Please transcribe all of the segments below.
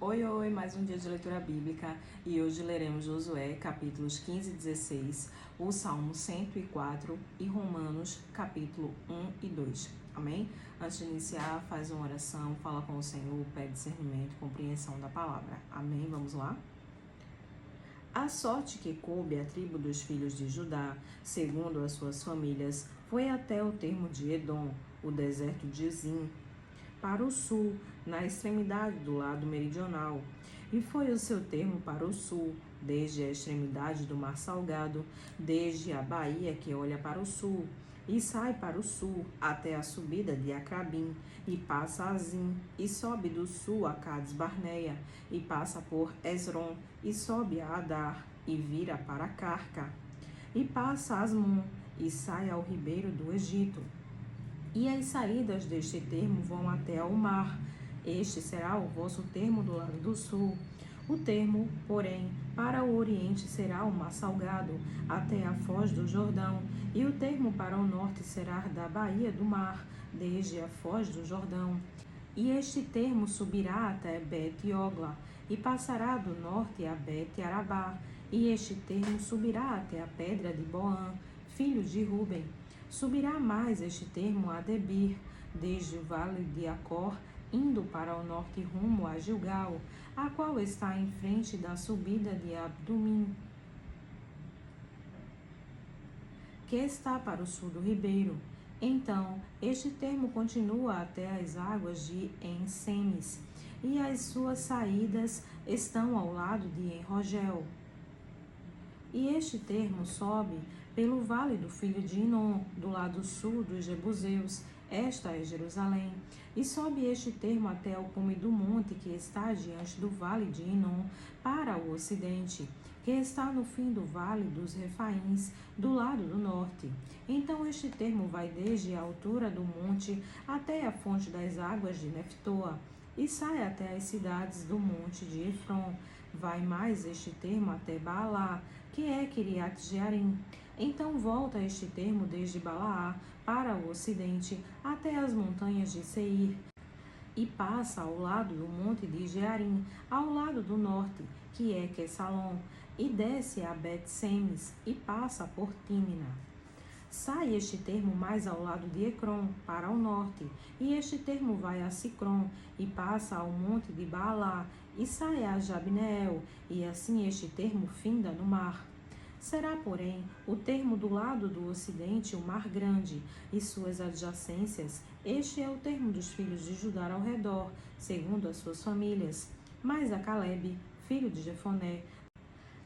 Oi, oi, mais um dia de leitura bíblica e hoje leremos Josué, capítulos 15 e 16, o Salmo 104 e Romanos, capítulo 1 e 2. Amém? Antes de iniciar, faz uma oração, fala com o Senhor, pede discernimento e compreensão da palavra. Amém? Vamos lá? A sorte que coube à tribo dos filhos de Judá, segundo as suas famílias, foi até o termo de Edom, o deserto de Zin, para o sul, na extremidade do lado meridional, e foi o seu termo para o sul, desde a extremidade do Mar Salgado, desde a baía que olha para o sul, e sai para o sul até a subida de Acrabim, e passa a Zim, e sobe do sul a Cades Barneia, e passa por Esron, e sobe a Adar, e vira para Carca, e passa a Asmon, e sai ao ribeiro do Egito. E as saídas deste termo vão até ao mar. Este será o vosso termo do lado do sul. O termo, porém, para o oriente será o mar salgado, até a foz do Jordão, e o termo para o norte será da baía do mar, desde a foz do Jordão. E este termo subirá até Bet-Ogla, e passará do norte a Bet-Arabá, e este termo subirá até a pedra de Boã, filho de Ruben. Subirá mais este termo a Debir, desde o vale de Acor, indo para o norte rumo a Gilgal, a qual está em frente da subida de Abdumim, que está para o sul do ribeiro. Então, este termo continua até as águas de En-Semes, e as suas saídas estão ao lado de En-Rogel. E este termo sobe pelo vale do filho de Inom, do lado sul dos Jebuseus, esta é Jerusalém. E sobe este termo até o cume do monte que está diante do vale de Inom, para o ocidente, que está no fim do vale dos Refaíns, do lado do norte. Então este termo vai desde a altura do monte até a fonte das águas de Neftoa, e sai até as cidades do monte de Efron. Vai mais este termo até Baalá, que é Kiriat-Jearim. Então volta este termo desde Balaá para o ocidente até as montanhas de Seir, e passa ao lado do monte de Jearim, ao lado do norte, que é Quesalom, e desce a Bet-Semes, e passa por Tímina. Sai este termo mais ao lado de Ecrom, para o norte, e este termo vai a Sicrom, e passa ao monte de Baalá, e sai a Jabneel, e assim este termo finda no mar. Será, porém, o termo do lado do ocidente o mar grande, e suas adjacências. Este é o termo dos filhos de Judá ao redor, segundo as suas famílias. Mas a Calebe, filho de Jefoné,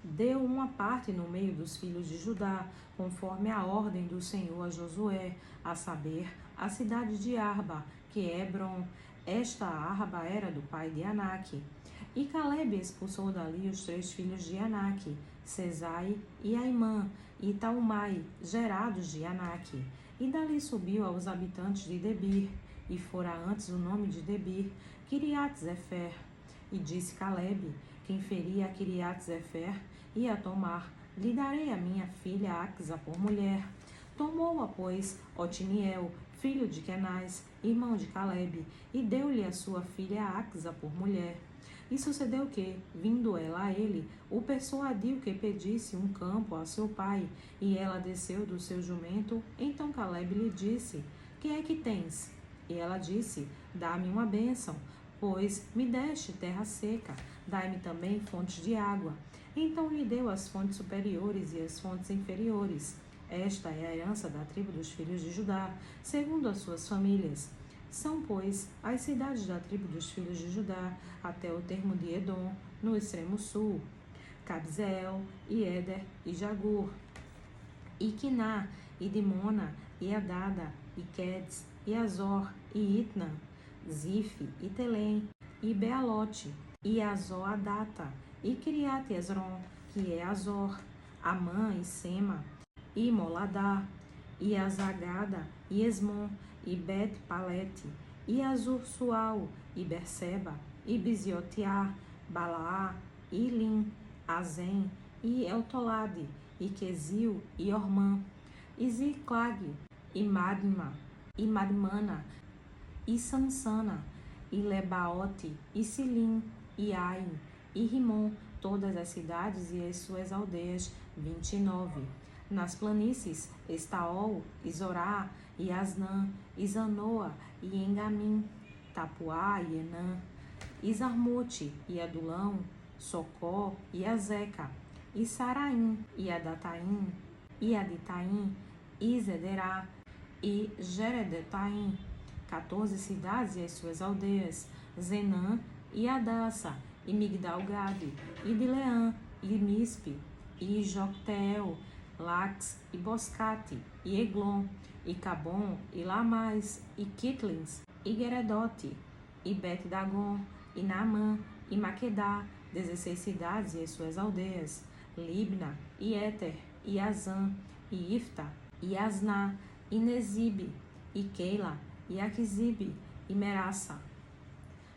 deu uma parte no meio dos filhos de Judá, conforme a ordem do Senhor a Josué, a saber, a cidade de Arba, que é Hebron. Esta Arba era do pai de Aнаque. E Calebe expulsou dali os 3 filhos de Aнаque, Sesai e Aimã, e Talmai, gerados de Aнаque. E dali subiu aos habitantes de Debir, e fora antes o nome de Debir, Kiriat-Zefer. E disse Calebe: quem feria a Kiriat-Zefer e a tomar, lhe darei a minha filha Axa por mulher. Tomou-a, pois, Otiniel, filho de Kenaz, irmão de Calebe, e deu-lhe a sua filha Axa por mulher. E sucedeu que, vindo ela a ele, o persuadiu que pedisse um campo a seu pai, e ela desceu do seu jumento. Então Calebe lhe disse: que é que tens? E ela disse: dá-me uma bênção, pois me deste terra seca, dai-me também fontes de água. Então lhe deu as fontes superiores e as fontes inferiores. Esta é a herança da tribo dos filhos de Judá, segundo as suas famílias. São, pois, as cidades da tribo dos filhos de Judá, até o termo de Edom, no extremo sul: Cabzeel, e Éder, e Jagur, e Quiná, e Dimona, e Adada, e Quedes, e Azor, e Itna, Zife, e Telém, e Bealote, e Azor-Adata, e Kiriat-Esron, que é Azor, Amã e Sema, e Moladá, e Azagada, e Esmon, e Bet-Palete, e Azur-Sual, e Berseba, e Biziotiá, Balaá, e Lim, Azem, e Eltolade, e Quesil, e Ormã, e Ziclag, e Madma, e Madmana, e Sansana, e Lebaote, e Silim, e Ai, e Rimon, todas as cidades e as suas aldeias, 29. Nas planícies, Estaol, e Zorá, e Asnã, e Zanoa, e Engamim, Tapuá e Enã, e Zarmote, e Adulão, Socó, e Azeca, e Saraim, e Adataim, e Aditaim, e Zederá, e Jeredetaim, 14 cidades e as suas aldeias, Zenã e Adassa, e Migdal-Gade, e Bileã, e Mispe, e Jocteel, Lax, e Boscate, e Eglon, e Cabom, e Lamais, e Kitlins, e Geredote, e Bet-Dagon, e Naamã, e Maquedá, 16 cidades e as suas aldeias, Libna, e Éter, e Azã, e Ifta, e Asná, e Nezibe, e Keila, e Aquisibe, e Meraça,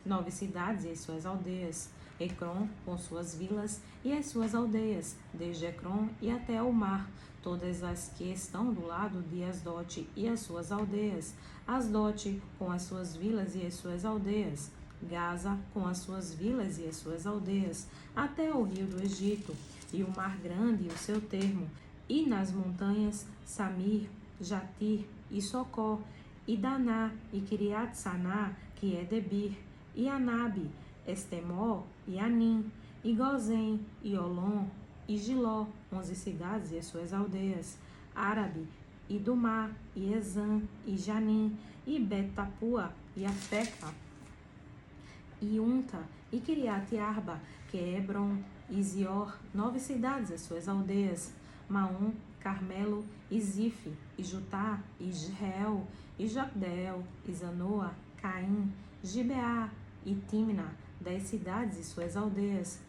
9 cidades e as suas aldeias, Ecrom com suas vilas e as suas aldeias, desde Ecrom e até ao mar, todas as que estão do lado de Asdote e as suas aldeias, Asdote com as suas vilas e as suas aldeias, Gaza com as suas vilas e as suas aldeias, até o rio do Egito, e o mar grande e o seu termo, e nas montanhas Samir, Jatir e Socó, e Daná e Kiriat-Saná, que é Debir, e Anabe, Estemó e Anim, e Gozém, e Olom, e Giló, 11 cidades e as suas aldeias, Árabe, e Dumá, e Ezã, e Janim, e Bet-Tapua, e Afeca, e Unta, e Kiriat-Arba, que é Hebron, e Zior, 9 cidades e as suas aldeias, Maom, Carmelo, e Zife, e Jutá, e Israel, e Jogdeel, e Zanoa, Caim, Gibeá, e Timna, 10 cidades e suas aldeias,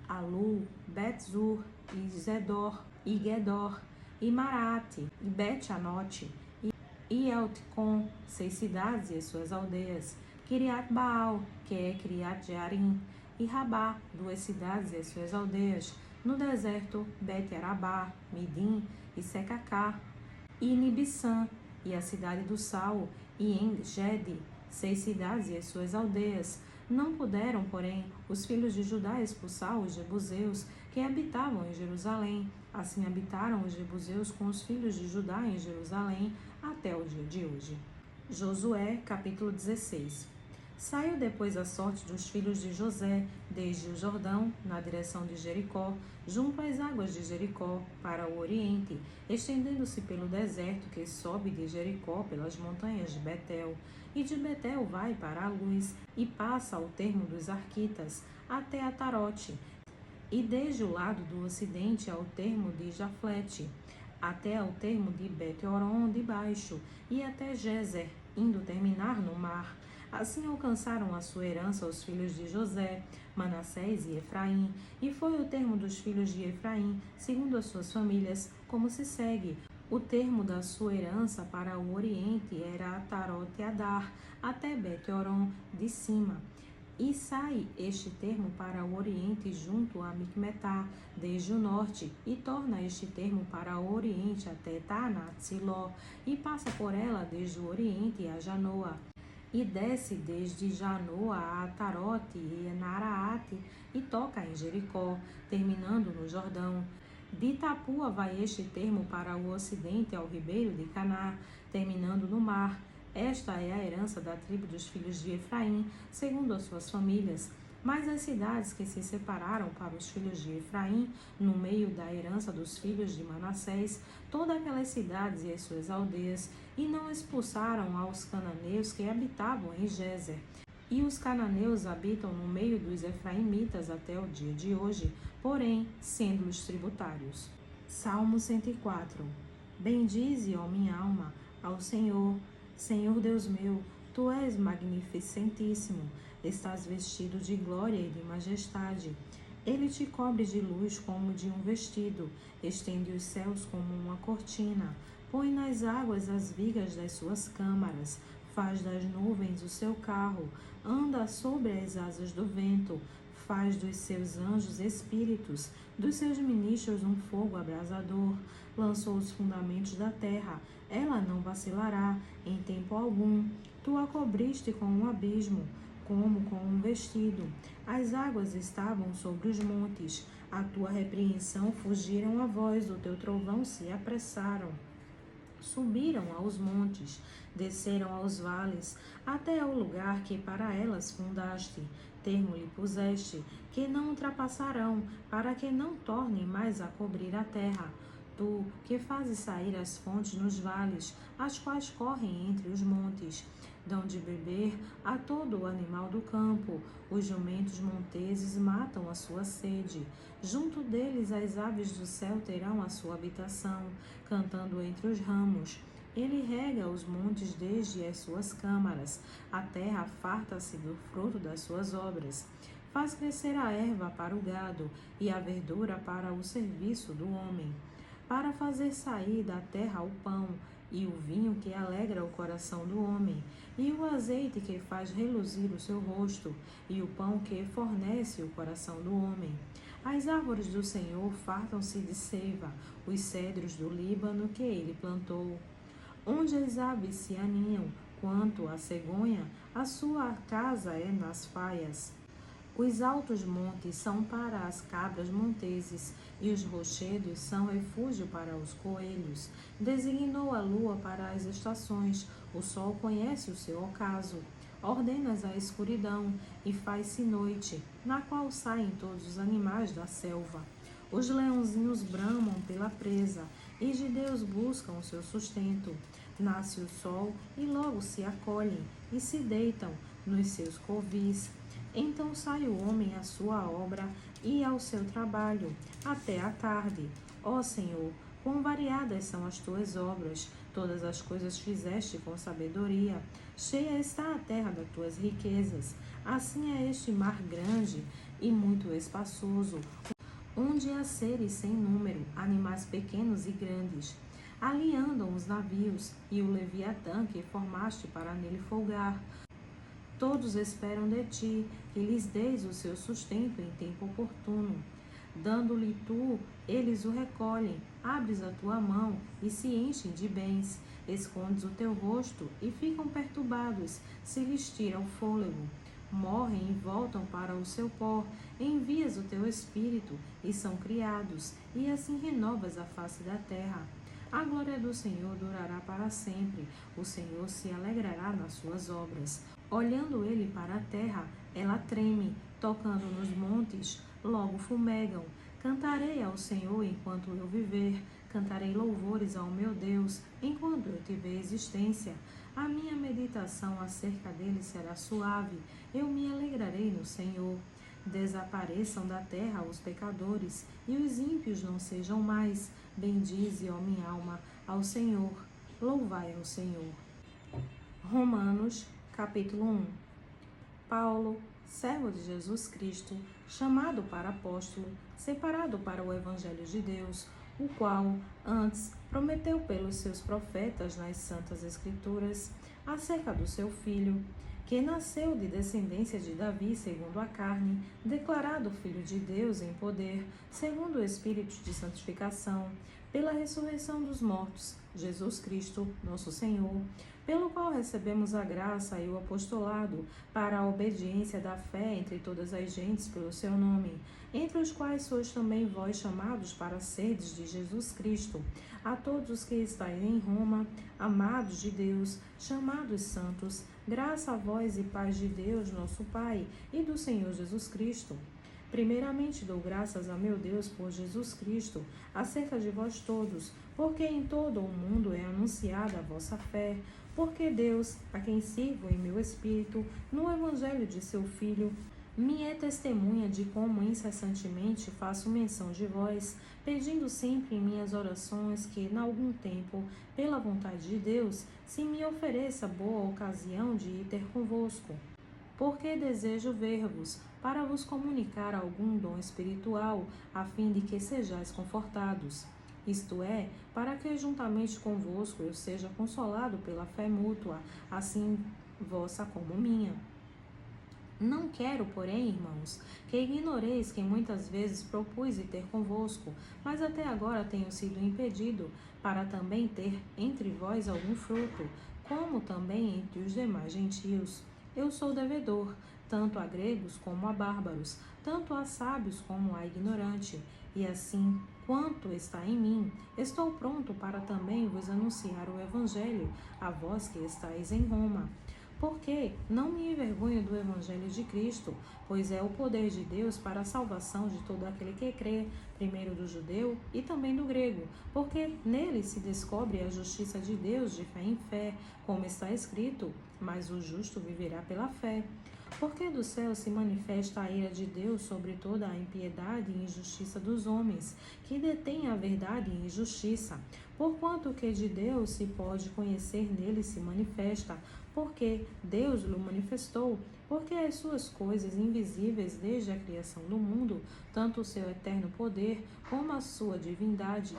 Alu, Bet-Zur, e Zedor, e Gedor, e Marate, e Bet-Anote, e Elticom, 6 cidades e as suas aldeias, Kiriat-Baal, que é Kiriat-Jearim, e Rabá, 2 cidades e as suas aldeias, no deserto, Bet-Arabá, Midim e Secacá, e Nibissã, e a cidade do Sal, e En-Gede, 6 cidades e as suas aldeias. Não puderam, porém, os filhos de Judá expulsar os jebuseus que habitavam em Jerusalém. Assim habitaram os jebuseus com os filhos de Judá em Jerusalém até o dia de hoje. Josué, capítulo 16. Saiu depois a sorte dos filhos de José, desde o Jordão, na direção de Jericó, junto às águas de Jericó, para o oriente, estendendo-se pelo deserto que sobe de Jericó pelas montanhas de Betel. E de Betel vai para a luz, e passa ao termo dos Arquitas, até Atarote, e desde o lado do ocidente ao termo de Jaflete, até ao termo de Bet-Horon de baixo, e até Gezer, indo terminar no mar. Assim alcançaram a sua herança os filhos de José, Manassés e Efraim, e foi o termo dos filhos de Efraim, segundo as suas famílias, como se segue. O termo da sua herança para o oriente era Atarote Adar, até Bet-Horon de cima. E sai este termo para o oriente junto a Micmetá, desde o norte, e torna este termo para o oriente até Taanat-Siló, e passa por ela desde o oriente a Janoa, e desce desde Janoa a Atarote e Naraate, e toca em Jericó, terminando no Jordão. De Tapua vai este termo para o ocidente ao ribeiro de Caná, terminando no mar. Esta é a herança da tribo dos filhos de Efraim, segundo as suas famílias. Mas as cidades que se separaram para os filhos de Efraim, no meio da herança dos filhos de Manassés, todas aquelas cidades e as suas aldeias, e não expulsaram aos cananeus que habitavam em Gezer. E os cananeus habitam no meio dos efraimitas até o dia de hoje, porém, sendo-os tributários. Salmo 104. Bendize, ó minha alma, ao Senhor. Senhor Deus meu, Tu és magnificentíssimo, estás vestido de glória e de majestade. Ele te cobre de luz como de um vestido, estende os céus como uma cortina, põe nas águas as vigas das suas câmaras, faz das nuvens o seu carro, anda sobre as asas do vento, faz dos seus anjos espíritos, dos seus ministros um fogo abrasador, lançou os fundamentos da terra, ela não vacilará em tempo algum. Tu a cobriste com um abismo, como com um vestido, As águas estavam sobre os montes. A tua repreensão fugiram a voz, do teu trovão se apressaram. Subiram aos montes, desceram aos vales, até ao lugar que para elas fundaste. Termo lhe puseste, que não ultrapassarão, para que não tornem mais a cobrir a terra. Tu, que fazes sair as fontes nos vales, as quais correm entre os montes, dão de beber a todo o animal do campo. Os jumentos monteses matam a sua sede. Junto deles as aves do céu terão a sua habitação, cantando entre os ramos. Ele rega os montes desde as suas câmaras. A terra farta-se do fruto das suas obras. Faz crescer a erva para o gado e a verdura para o serviço do homem, para fazer sair da terra o pão e o vinho que alegra o coração do homem, e o azeite que faz reluzir o seu rosto, e o pão que fornece o coração do homem. As árvores do Senhor fartam-se de seiva, os cedros do Líbano que ele plantou. Onde as aves se aninham, quanto à cegonha, a sua casa é nas faias. Os altos montes são para as cabras monteses, e os rochedos são refúgio para os coelhos. Designou a lua para as estações, o sol conhece o seu ocaso. Ordenas a escuridão, e faz-se noite, na qual saem todos os animais da selva. Os leãozinhos bramam pela presa, e de Deus buscam o seu sustento. Nasce o sol, e logo se acolhem, e se deitam nos seus covis. Então sai o homem à sua obra e ao seu trabalho, até a tarde. Ó Senhor, quão variadas são as tuas obras, todas as coisas fizeste com sabedoria. Cheia está a terra das tuas riquezas. Assim é este mar grande e muito espaçoso, onde há seres sem número, animais pequenos e grandes. Ali andam os navios, e o Leviatã que formaste para nele folgar. Todos esperam de ti, que lhes deis o seu sustento em tempo oportuno. Dando-lhe tu, eles o recolhem, abres a tua mão e se enchem de bens. Escondes o teu rosto e ficam perturbados, se lhes tira o fôlego. Morrem e voltam para o seu pó, envias o teu espírito e são criados, e assim renovas a face da terra. A glória do Senhor durará para sempre, o Senhor se alegrará nas suas obras. Olhando ele para a terra, ela treme, tocando nos montes, logo fumegam. Cantarei ao Senhor enquanto eu viver, cantarei louvores ao meu Deus, enquanto eu tiver existência. A minha meditação acerca dele será suave, eu me alegrarei no Senhor. Desapareçam da terra os pecadores, e os ímpios não sejam mais. Bendize, ó minha alma, ao Senhor. Louvai ao Senhor. Romanos, capítulo 1. Paulo, servo de Jesus Cristo, chamado para apóstolo, separado para o Evangelho de Deus, o qual antes prometeu pelos seus profetas nas Santas Escrituras, acerca do seu Filho, que nasceu de descendência de Davi segundo a carne, declarado Filho de Deus em poder, segundo o Espírito de santificação, pela ressurreição dos mortos, Jesus Cristo, nosso Senhor, pelo qual recebemos a graça e o apostolado para a obediência da fé entre todas as gentes pelo seu nome, entre os quais sois também vós chamados para serdes de Jesus Cristo. A todos os que estáis em Roma, amados de Deus, chamados santos, graça a vós e paz de Deus, nosso Pai, e do Senhor Jesus Cristo. Primeiramente dou graças a meu Deus por Jesus Cristo, acerca de vós todos, porque em todo o mundo é anunciada a vossa fé, porque Deus, a quem sirvo em meu espírito, no Evangelho de seu Filho, me é testemunha de como incessantemente faço menção de vós, pedindo sempre em minhas orações que, em algum tempo, pela vontade de Deus, se me ofereça boa ocasião de ir ter convosco. Porque desejo ver-vos, para vos comunicar algum dom espiritual, a fim de que sejais confortados. Isto é, para que juntamente convosco eu seja consolado pela fé mútua, assim vossa como minha. Não quero, porém, irmãos, que ignoreis que muitas vezes propus ir ter convosco, mas até agora tenho sido impedido, para também ter entre vós algum fruto, como também entre os demais gentios. Eu sou devedor, tanto a gregos como a bárbaros, tanto a sábios como a ignorante. E assim, quanto está em mim, estou pronto para também vos anunciar o Evangelho, a vós que estáis em Roma. Porque não me envergonho do Evangelho de Cristo, pois é o poder de Deus para a salvação de todo aquele que crê, primeiro do judeu e também do grego, porque nele se descobre a justiça de Deus de fé em fé, como está escrito, mas o justo viverá pela fé. Porque do céu se manifesta a ira de Deus sobre toda a impiedade e injustiça dos homens, que detêm a verdade e injustiça. Porquanto o que de Deus se pode conhecer nele se manifesta, porque Deus lhe manifestou, porque as suas coisas invisíveis desde a criação do mundo, tanto o seu eterno poder como a sua divindade,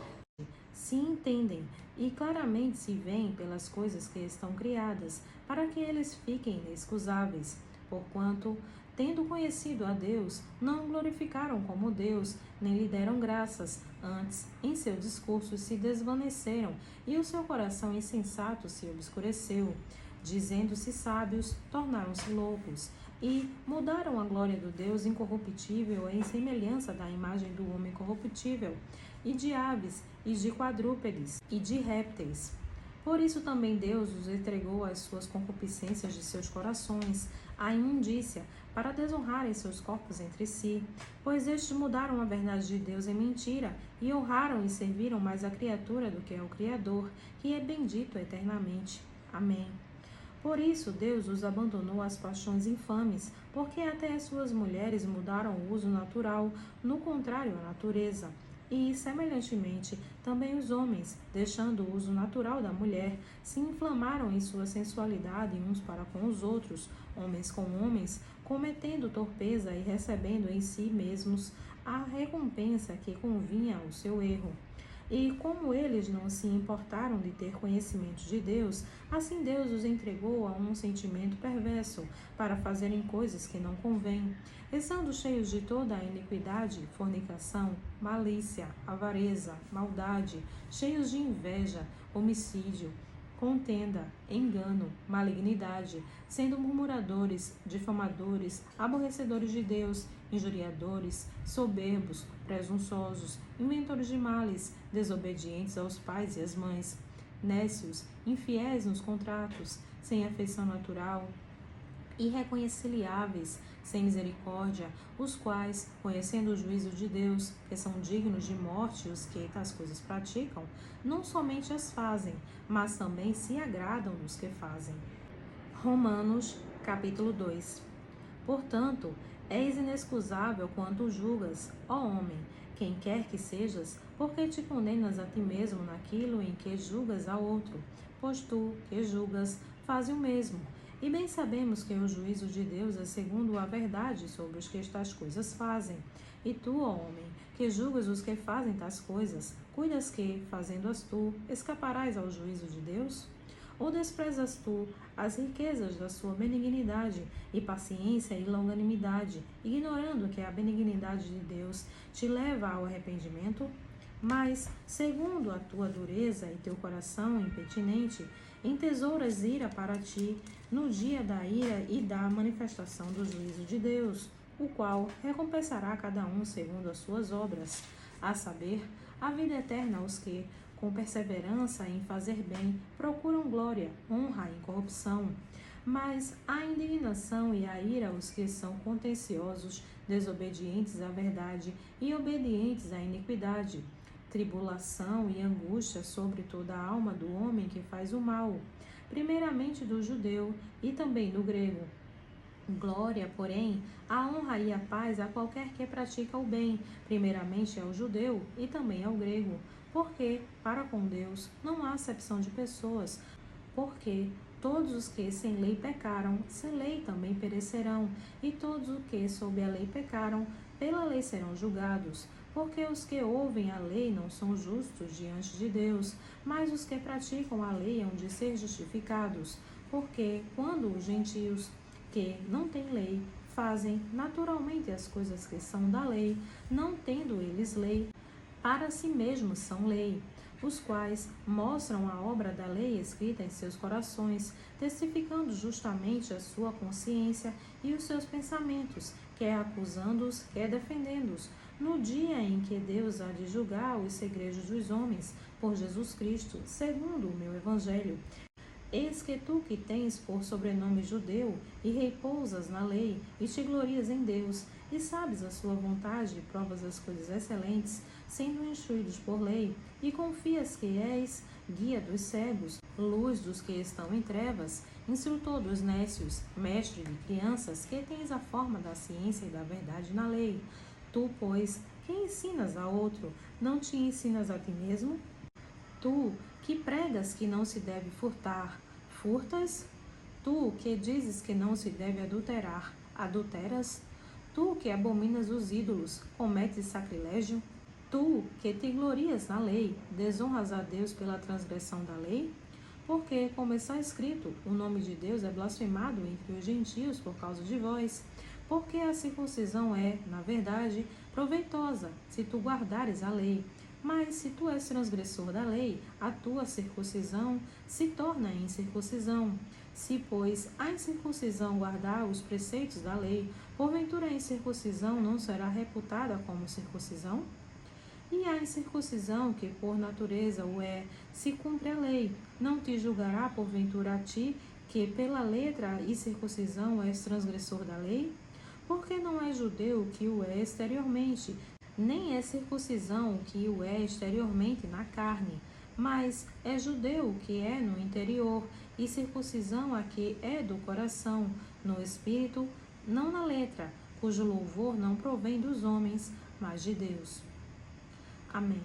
se entendem e claramente se veem pelas coisas que estão criadas, para que eles fiquem inexcusáveis. Porquanto, tendo conhecido a Deus, não o glorificaram como Deus, nem lhe deram graças, antes, em seus discursos se desvaneceram, e o seu coração insensato se obscureceu. Dizendo-se sábios, tornaram-se loucos, e mudaram a glória do Deus incorruptível em semelhança da imagem do homem corruptível, e de aves, e de quadrúpedes, e de répteis. Por isso também Deus os entregou às suas concupiscências de seus corações, à imundícia, para desonrarem seus corpos entre si. Pois estes mudaram a verdade de Deus em mentira, e honraram e serviram mais a criatura do que ao Criador, que é bendito eternamente. Amém. Por isso Deus os abandonou às paixões infames, porque até as suas mulheres mudaram o uso natural, no contrário à natureza. E, semelhantemente, também os homens, deixando o uso natural da mulher, se inflamaram em sua sensualidade uns para com os outros, homens com homens, cometendo torpeza e recebendo em si mesmos a recompensa que convinha ao seu erro. E como eles não se importaram de ter conhecimento de Deus, assim Deus os entregou a um sentimento perverso, para fazerem coisas que não convêm, estando cheios de toda a iniquidade, fornicação, malícia, avareza, maldade, cheios de inveja, homicídio, contenda, engano, malignidade, sendo murmuradores, difamadores, aborrecedores de Deus, injuriadores, soberbos, presunçosos, inventores de males, desobedientes aos pais e às mães, nécios, infiéis nos contratos, sem afeição natural, irreconciliáveis, sem misericórdia, os quais, conhecendo o juízo de Deus, que são dignos de morte os que tais coisas praticam, não somente as fazem, mas também se agradam dos que fazem. Romanos, capítulo 2. Portanto, és inexcusável quanto julgas, ó homem, quem quer que sejas, porque te condenas a ti mesmo naquilo em que julgas a outro, pois tu, que julgas, faz o mesmo. E bem sabemos que o juízo de Deus é segundo a verdade sobre os que estas coisas fazem. E tu, ó homem, que julgas os que fazem tais coisas, cuidas que, fazendo-as tu, escaparás ao juízo de Deus? Ou desprezas tu as riquezas da sua benignidade e paciência e longanimidade, ignorando que a benignidade de Deus te leva ao arrependimento? Mas, segundo a tua dureza e teu coração impetinente, entesouras ira para ti no dia da ira e da manifestação do juízo de Deus, o qual recompensará cada um segundo as suas obras, a saber, a vida eterna aos que, com perseverança em fazer bem, procuram glória, honra e incorrupção. Mas a indignação e a ira aos que são contenciosos, desobedientes à verdade e obedientes à iniquidade. Tribulação e angústia sobre toda a alma do homem que faz o mal, primeiramente do judeu e também do grego. Glória, porém, a honra e a paz a qualquer que pratica o bem, primeiramente ao judeu e também ao grego, porque, para com Deus, não há acepção de pessoas, porque todos os que sem lei pecaram, sem lei também perecerão, e todos os que sob a lei pecaram, pela lei serão julgados. Porque os que ouvem a lei não são justos diante de Deus, mas os que praticam a lei hão de ser justificados. Porque, quando os gentios que não têm lei fazem naturalmente as coisas que são da lei, não tendo eles lei, para si mesmos são lei, os quais mostram a obra da lei escrita em seus corações, testificando justamente a sua consciência e os seus pensamentos, quer acusando-os, quer defendendo-os, no dia em que Deus há de julgar os segredos dos homens, por Jesus Cristo, segundo o meu Evangelho. Eis que tu que tens por sobrenome judeu, e repousas na lei, e te glorias em Deus, e sabes a sua vontade, e provas as coisas excelentes, sendo instruídos por lei, e confias que és guia dos cegos, luz dos que estão em trevas, instrutor dos nécios, mestre de crianças, que tens a forma da ciência e da verdade na lei. Tu, pois, que ensinas a outro, não te ensinas a ti mesmo? Tu, que pregas que não se deve furtar, furtas? Tu, que dizes que não se deve adulterar, adulteras? Tu, que abominas os ídolos, cometes sacrilégio? Tu, que te glorias na lei, desonras a Deus pela transgressão da lei? Porque, como está escrito, o nome de Deus é blasfemado entre os gentios por causa de vós. Porque a circuncisão é, na verdade, proveitosa, se tu guardares a lei. Mas se tu és transgressor da lei, a tua circuncisão se torna incircuncisão. Se, pois, a incircuncisão guardar os preceitos da lei, porventura a incircuncisão não será reputada como circuncisão? E a incircuncisão, que por natureza o é, se cumpre a lei, não te julgará porventura a ti, que pela letra e circuncisão és transgressor da lei? Porque não é judeu que o é exteriormente, nem é circuncisão que o é exteriormente na carne, mas é judeu que é no interior, e circuncisão a que é do coração, no espírito, não na letra, cujo louvor não provém dos homens, mas de Deus. Amém.